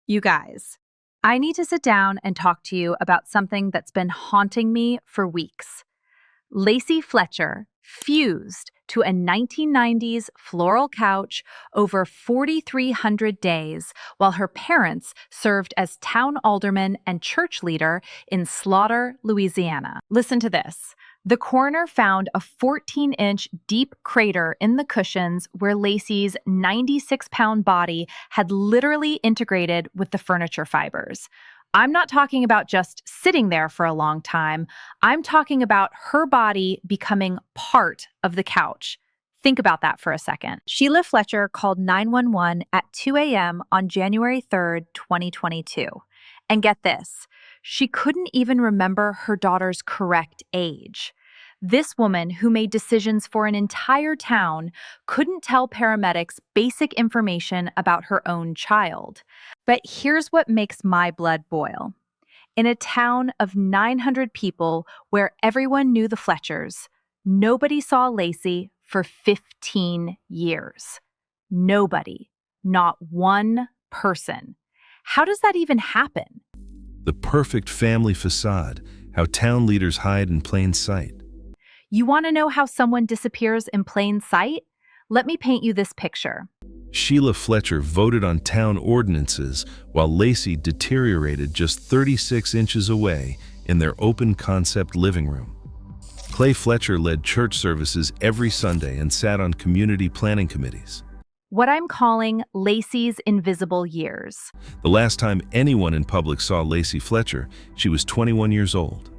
You guys, I need to sit down and talk to you about something that's been haunting me for weeks. Lacey Fletcher fused to a 1990s floral couch over 4,300 days while her parents served as town alderman and church leader in Slaughter, Louisiana. Listen to this. The coroner found a 14-inch deep crater in the cushions where Lacey's 96-pound body had literally integrated with the furniture fibers. I'm not talking about just sitting there for a long time. I'm talking about her body becoming part of the couch. Think about that for a second. Sheila Fletcher called 911 at 2 a.m. on January 3rd, 2022. And get this, she couldn't even remember her daughter's correct age. This woman, who made decisions for an entire town, couldn't tell paramedics basic information about her own child. But here's what makes my blood boil. In a town of 900 people where everyone knew the Fletchers, nobody saw Lacey for 15 years. Nobody. Not one person. How does that even happen? The perfect family facade, how town leaders hide in plain sight. You want to know how someone disappears in plain sight? Let me paint you this picture. Sheila Fletcher voted on town ordinances while Lacey deteriorated just 36 inches away in their open-concept living room. Clay Fletcher led church services every Sunday and sat on community planning committees. What I'm calling Lacey's invisible years. The last time anyone in public saw Lacey Fletcher, she was 21 years old.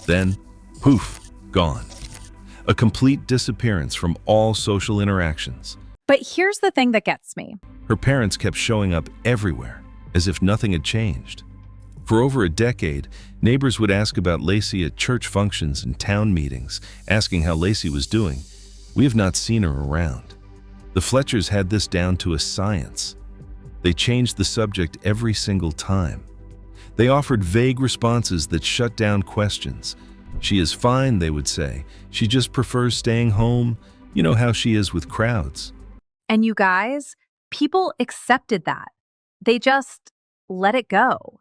Then, poof, gone. A complete disappearance from all social interactions. But here's the thing that gets me. Her parents kept showing up everywhere, as if nothing had changed. For over a decade, neighbors would ask about Lacey at church functions and town meetings, asking how Lacey was doing. We have not seen her around. The Fletchers had this down to a science. They changed the subject every single time. They offered vague responses that shut down questions. She is fine, they would say. She just prefers staying home. You know how she is with crowds. And you guys, people accepted that. They just let it go.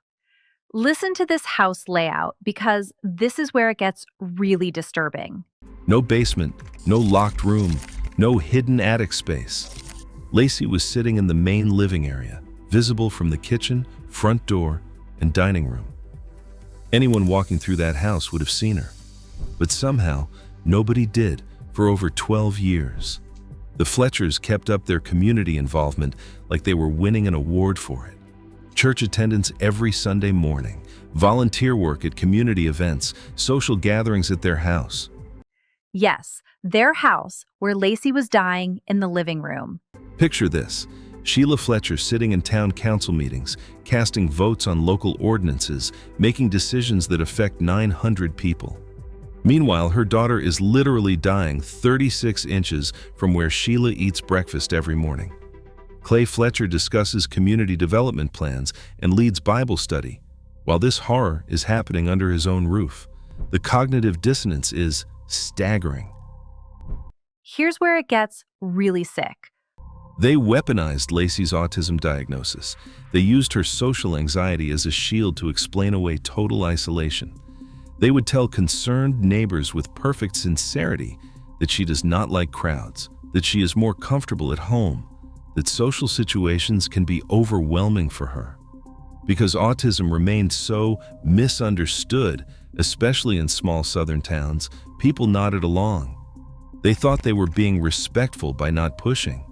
Listen to this house layout because this is where it gets really disturbing. No basement, no locked room, no hidden attic space. Lacey was sitting in the main living area, visible from the kitchen, front door, and dining room. Anyone walking through that house would have seen her. But somehow, nobody did for over 12 years. The Fletchers kept up their community involvement like they were winning an award for it. Church attendance every Sunday morning, volunteer work at community events, social gatherings at their house. Yes, their house where Lacey was dying in the living room. Picture this. Sheila Fletcher sitting in town council meetings, casting votes on local ordinances, making decisions that affect 900 people. Meanwhile, her daughter is literally dying 36 inches from where Sheila eats breakfast every morning. Clay Fletcher discusses community development plans and leads Bible study, while this horror is happening under his own roof. The cognitive dissonance is staggering. Here's where it gets really sick. They weaponized Lacey's autism diagnosis. They used her social anxiety as a shield to explain away total isolation. They would tell concerned neighbors with perfect sincerity that she does not like crowds, that she is more comfortable at home, that social situations can be overwhelming for her. Because autism remained so misunderstood, especially in small southern towns, people nodded along. They thought they were being respectful by not pushing.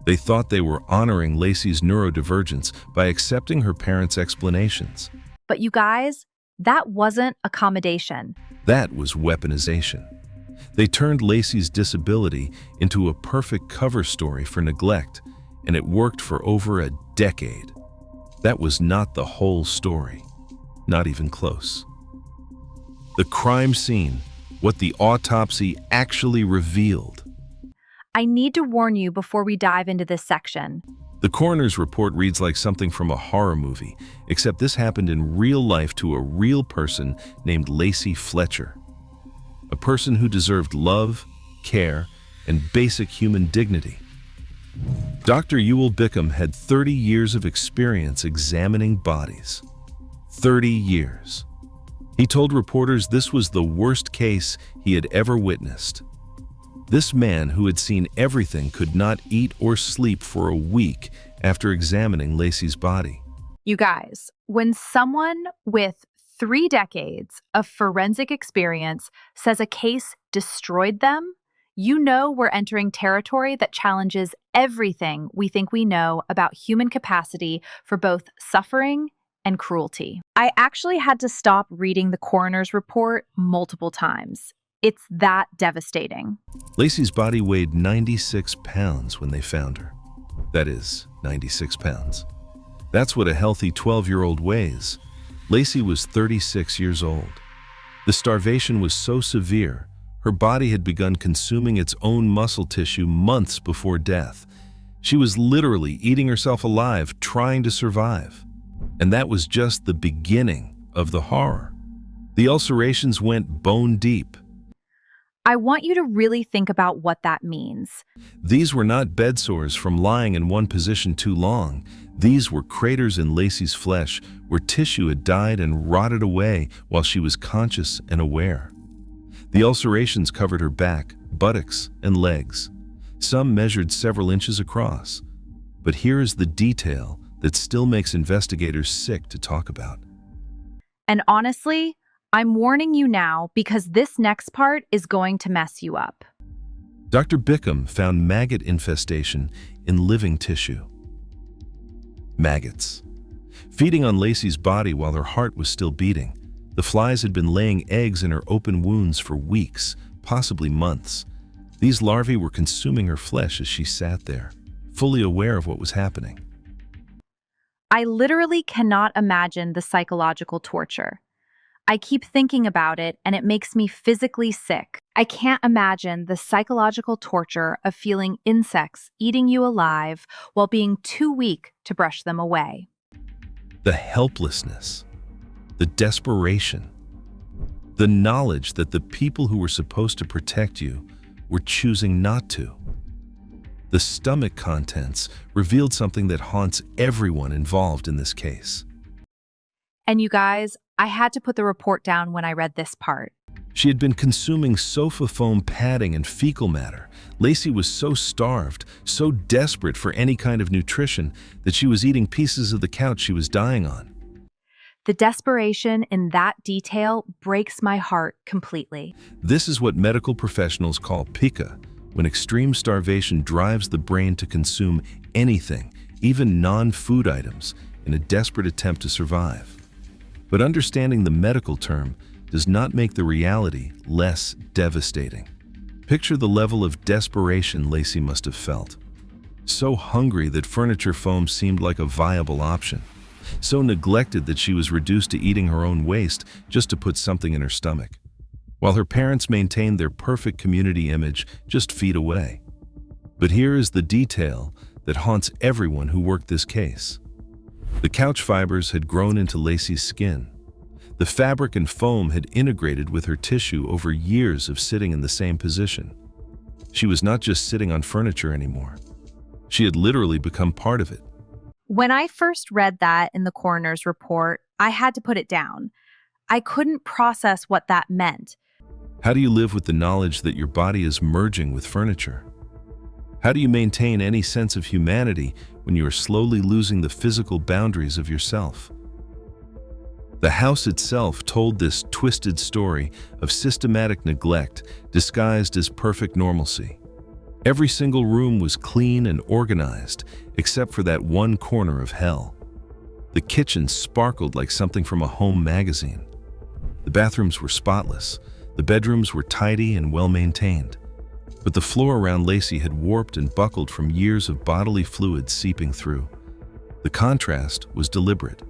They thought they were honoring Lacey's neurodivergence by accepting her parents' explanations. But you guys, that wasn't accommodation. That was weaponization. They turned Lacey's disability into a perfect cover story for neglect, and it worked for over a decade. That was not the whole story, not even close. The crime scene, what the autopsy actually revealed. I need to warn you before we dive into this section. The coroner's report reads like something from a horror movie, except this happened in real life to a real person named Lacey Fletcher. A person who deserved love, care, and basic human dignity. Dr. Ewell Bickham had 30 years of experience examining bodies. 30 years. He told reporters this was the worst case he had ever witnessed. This man who had seen everything could not eat or sleep for a week after examining Lacey's body. You guys, when someone with 3 decades of forensic experience says a case destroyed them, you know we're entering territory that challenges everything we think we know about human capacity for both suffering and cruelty. I actually had to stop reading the coroner's report multiple times. It's that devastating. Lacey's body weighed 96 pounds when they found her. That is, 96 pounds. That's what a healthy 12-year-old weighs. Lacey was 36 years old. The starvation was so severe, her body had begun consuming its own muscle tissue months before death. She was literally eating herself alive, trying to survive. And that was just the beginning of the horror. The ulcerations went bone deep. I want you to really think about what that means. These were not bed sores from lying in one position too long. These were craters in Lacey's flesh where tissue had died and rotted away while she was conscious and aware. The ulcerations covered her back, buttocks, and legs. Some measured several inches across. But here is the detail that still makes investigators sick to talk about. And honestly, I'm warning you now because this next part is going to mess you up. Dr. Bickham found maggot infestation in living tissue. Maggots. Feeding on Lacey's body while her heart was still beating, the flies had been laying eggs in her open wounds for weeks, possibly months. These larvae were consuming her flesh as she sat there, fully aware of what was happening. I literally cannot imagine the psychological torture. I keep thinking about it and it makes me physically sick. I can't imagine the psychological torture of feeling insects eating you alive while being too weak to brush them away. The helplessness, the desperation, the knowledge that the people who were supposed to protect you were choosing not to. The stomach contents revealed something that haunts everyone involved in this case. And you guys, I had to put the report down when I read this part. She had been consuming sofa foam padding and fecal matter. Lacey was so starved, so desperate for any kind of nutrition, that she was eating pieces of the couch she was dying on. The desperation in that detail breaks my heart completely. This is what medical professionals call pica, when extreme starvation drives the brain to consume anything, even non-food items, in a desperate attempt to survive. But understanding the medical term does not make the reality less devastating. Picture the level of desperation Lacey must have felt. So hungry that furniture foam seemed like a viable option. So neglected that she was reduced to eating her own waste just to put something in her stomach. While her parents maintained their perfect community image just feet away. But here is the detail that haunts everyone who worked this case. The couch fibers had grown into Lacey's skin. The fabric and foam had integrated with her tissue over years of sitting in the same position. She was not just sitting on furniture anymore. She had literally become part of it. When I first read that in the coroner's report, I had to put it down. I couldn't process what that meant. How do you live with the knowledge that your body is merging with furniture? How do you maintain any sense of humanity when you are slowly losing the physical boundaries of yourself? The house itself told this twisted story of systematic neglect disguised as perfect normalcy. Every single room was clean and organized, except for that one corner of hell. The kitchen sparkled like something from a home magazine. The bathrooms were spotless. The bedrooms were tidy and well-maintained. But the floor around Lacey had warped and buckled from years of bodily fluid seeping through. The contrast was deliberate.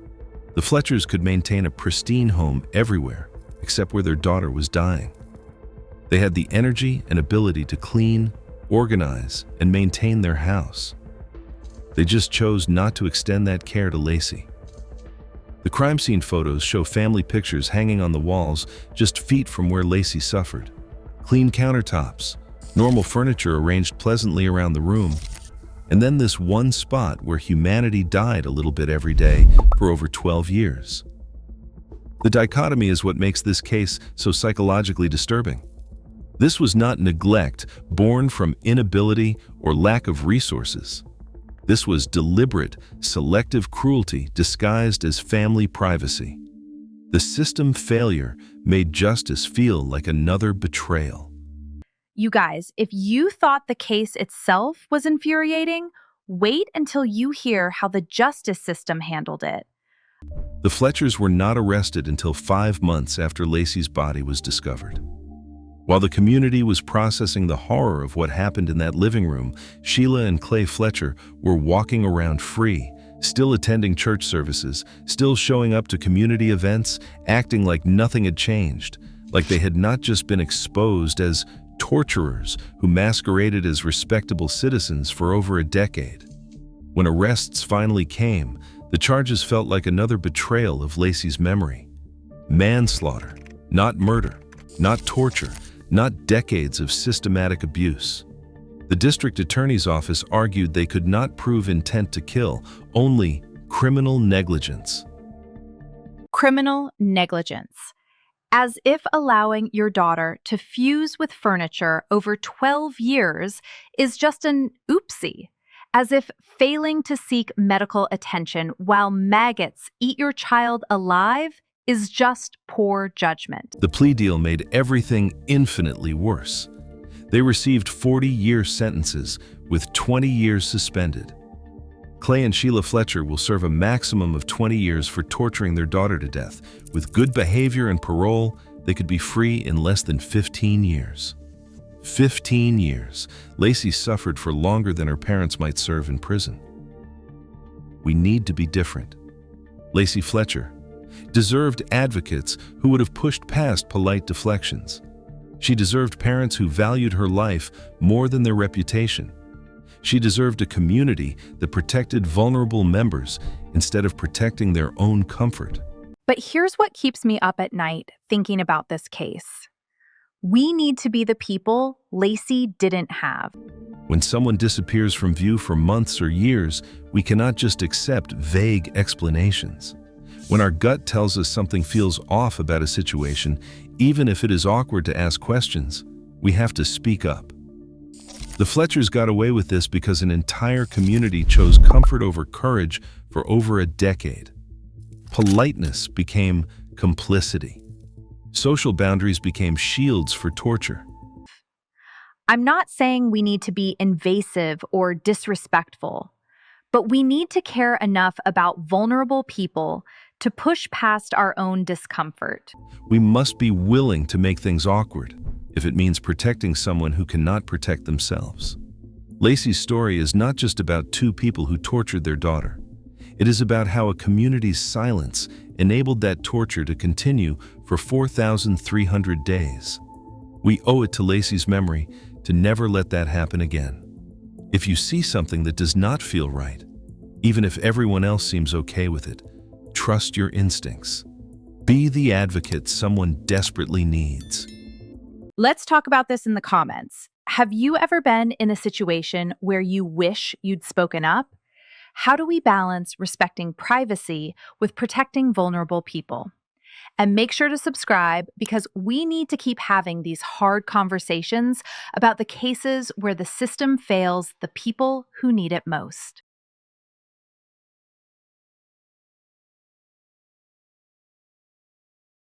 The Fletchers could maintain a pristine home everywhere, except where their daughter was dying. They had the energy and ability to clean, organize, and maintain their house. They just chose not to extend that care to Lacey. The crime scene photos show family pictures hanging on the walls just feet from where Lacey suffered. Clean countertops, normal furniture arranged pleasantly around the room, And then this one spot where humanity died a little bit every day for over 12 years. The dichotomy is what makes this case so psychologically disturbing. This was not neglect born from inability or lack of resources. This was deliberate, selective cruelty disguised as family privacy. The system failure made justice feel like another betrayal. You guys, if you thought the case itself was infuriating, wait until you hear how the justice system handled it. The Fletchers were not arrested until 5 months after Lacey's body was discovered. While the community was processing the horror of what happened in that living room, Sheila and Clay Fletcher were walking around free, still attending church services, still showing up to community events, acting like nothing had changed, like they had not just been exposed as torturers who masqueraded as respectable citizens for over a decade. When arrests finally came, the charges felt like another betrayal of Lacey's memory. Manslaughter, not murder, not torture, not decades of systematic abuse. The district attorney's office argued they could not prove intent to kill, only criminal negligence. Criminal negligence. As if allowing your daughter to fuse with furniture over 12 years is just an oopsie. As if failing to seek medical attention while maggots eat your child alive is just poor judgment. The plea deal made everything infinitely worse. They received 40-year sentences with 20 years suspended. Clay and Sheila Fletcher will serve a maximum of 20 years for torturing their daughter to death. With good behavior and parole, they could be free in less than 15 years. 15 years. Lacey suffered for longer than her parents might serve in prison. We need to be different. Lacey Fletcher deserved advocates who would have pushed past polite deflections. She deserved parents who valued her life more than their reputation. She deserved a community that protected vulnerable members instead of protecting their own comfort. But here's what keeps me up at night thinking about this case. We need to be the people Lacey didn't have. When someone disappears from view for months or years, we cannot just accept vague explanations. When our gut tells us something feels off about a situation, even if it is awkward to ask questions, we have to speak up. The Fletchers got away with this because an entire community chose comfort over courage for over a decade. Politeness became complicity. Social boundaries became shields for torture. I'm not saying we need to be invasive or disrespectful, but we need to care enough about vulnerable people to push past our own discomfort. We must be willing to make things awkward if it means protecting someone who cannot protect themselves. Lacey's story is not just about two people who tortured their daughter. It is about how a community's silence enabled that torture to continue for 4,300 days. We owe it to Lacey's memory to never let that happen again. If you see something that does not feel right, even if everyone else seems okay with it, trust your instincts. Be the advocate someone desperately needs. Let's talk about this in the comments. Have you ever been in a situation where you wish you'd spoken up? How do we balance respecting privacy with protecting vulnerable people? And make sure to subscribe because we need to keep having these hard conversations about the cases where the system fails the people who need it most.